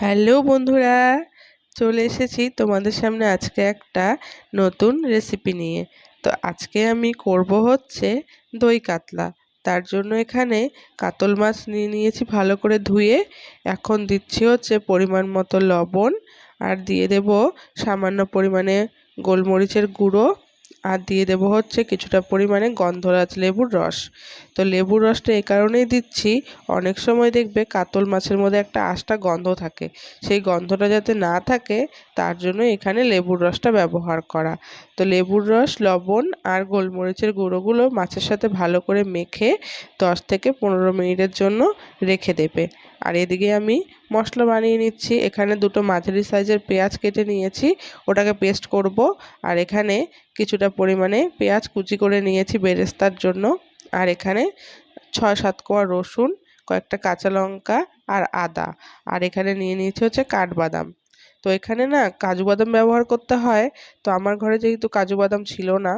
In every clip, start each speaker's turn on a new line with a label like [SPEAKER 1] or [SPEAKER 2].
[SPEAKER 1] Hello বন্ধুরা, চলে এসেছি তোমাদের সামনে আজকে একটা নতুন রেসিপি নিয়ে। তো আজকে আমি করব হচ্ছে দই কাতলা। তার জন্য এখানে কাতল মাছ নিয়ে নিয়েছি ভালো করে ধুয়ে। এখন দিচ্ছি হচ্ছে পরিমাণ মতো লবণ, আর দিয়ে দেব সামান্য পরিমাণে গোলমরিচের গুঁড়ো, আর দিয়ে দেব হচ্ছে কিছুটা পরিমাণে গন্ধরাজ লেবুর রস। তো লেবুর রসটা এই কারণেই দিচ্ছি, অনেক সময় দেখবে কাতল মাছের মধ্যে একটা আষ্টা গন্ধ থাকে, সেই গন্ধটা যাতে না থাকে তার জন্য এখানে লেবুর রসটা ব্যবহার করা। তো লেবুর রস, লবণ আর গোলমরিচের গুঁড়োগুলো মাছের সাথে ভালো করে মেখে 10 থেকে 15 মিনিটের জন্য রেখে দেবে। আর এদিকে আমি মশলা বানিয়ে নিচ্ছি। এখানে দুটো মাঝারি সাইজের পেঁয়াজ কেটে নিয়েছি, ওটাকে পেস্ট করব। আর এখানে কিছুটা পরিমাণে পেঁয়াজ কুচি করে নিয়েছি বেরেস্তার জন্য। আর এখানে 6-7 কোয়া রসুন, কয়েকটা কাঁচা লঙ্কা আর আদা। আর এখানে নিয়ে নিয়েছি হচ্ছে কাঠবাদাম। তো এখানে না কাজু বাদাম ব্যবহার করতে হয়, তো আমার ঘরে যেহেতু কাজু বাদাম ছিল না,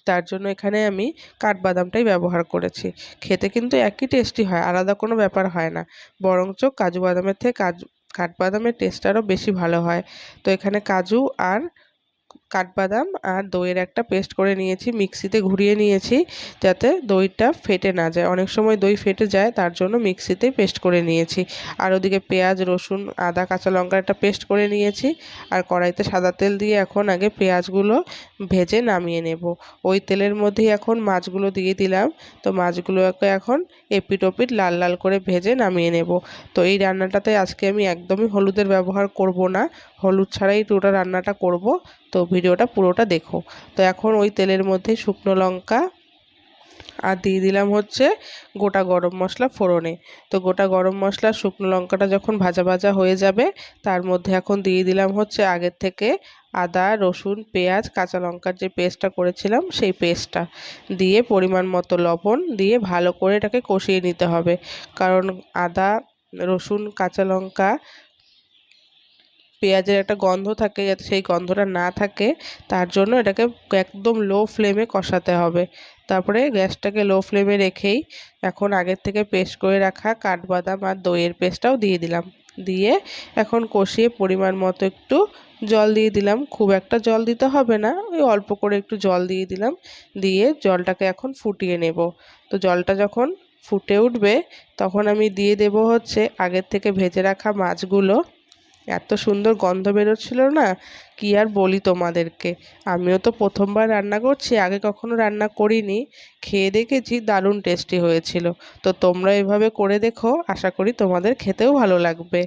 [SPEAKER 1] তার জন্য এখানে আমি কাঠবাদামটাই ব্যবহার করেছি। খেতে কিন্তু একই টেস্টি হয়, আলাদা কোনো ব্যাপার হয় না, বরঞ্চ কাজু বাদামের থেকে কাঠবাদামের টেস্ট আরও বেশি ভালো হয়। তো এখানে কাজু আর কাঠবাদাম আর দইয়ের একটা পেস্ট করে নিয়েছি, মিক্সিতে ঘুরিয়ে নিয়েছি যাতে দইটা ফেটে না যায়। অনেক সময় দই ফেটে যায়, তার জন্য মিক্সিতেই পেস্ট করে নিয়েছি। আর ওদিকে পেঁয়াজ, রসুন, আদা, কাঁচা লঙ্কার একটা পেস্ট করে নিয়েছি। আর কড়াইতে সাদা তেল দিয়ে এখন আগে পেঁয়াজগুলো ভেজে নামিয়ে নেব। ওই তেলের মধ্যেই এখন মাছগুলো দিয়ে দিলাম। তো মাছগুলোকে এখন এপিট ওপিট লাল লাল করে ভেজে নামিয়ে নেব। তো এই রান্নাটাতে আজকে আমি একদমই হলুদের ব্যবহার করব না, হলুদ ছাড়াই পুরো রান্নাটা করব। তো ভিডিওটা পুরোটা দেখো। তো এখন ওই তেলের মধ্যে শুকনো লঙ্কা আর দিয়ে দিলাম হচ্ছে গোটা গরম মশলা ফোড়নে। তো গোটা গরম মশলা, শুকনো লঙ্কাটা যখন ভাজা ভাজা হয়ে যাবে, তার মধ্যে এখন দিয়ে দিলাম হচ্ছে আগের থেকে আদা, রসুন, পেঁয়াজ, কাঁচা লঙ্কার যে পেস্টটা করেছিলাম সেই পেস্টটা দিয়ে পরিমাণ মতো লবণ দিয়ে ভালো করে এটাকে কষিয়ে নিতে হবে। কারণ আদা, রসুন, কাঁচা লঙ্কা, পেঁয়াজের একটা গন্ধ থাকে, যাতে সেই গন্ধটা না থাকে তার জন্য এটাকে একদম লো ফ্লেমে কষাতে হবে। তারপরে গ্যাসটাকে লো ফ্লেমে রেখেই এখন আগের থেকে পেস্ট করে রাখা কাঠবাদাম আর দইয়ের পেস্টটাও দিয়ে দিলাম। দিয়ে এখন কষিয়ে পরিমাণ মতো একটু জল দিয়ে দিলাম। খুব একটা জল দিতে হবে না, ওই অল্প করে একটু জল দিয়ে দিলাম। দিয়ে জলটাকে এখন ফুটিয়ে নেব। তো জলটা যখন ফুটে উঠবে, তখন আমি দিয়ে দেব হচ্ছে আগের থেকে ভেজে রাখা মাছগুলো। এত সুন্দর গন্ধ বেরোচ্ছিল না, কি আর বলি তোমাদেরকে। আমিও তো প্রথমবার রান্না করছি, আগে কখনো রান্না করিনি। খেয়ে দেখেছি দারুণ টেস্টি হয়েছিল। তো তোমরা এভাবে করে দেখো, আশা করি তোমাদের খেতেও ভালো লাগবে।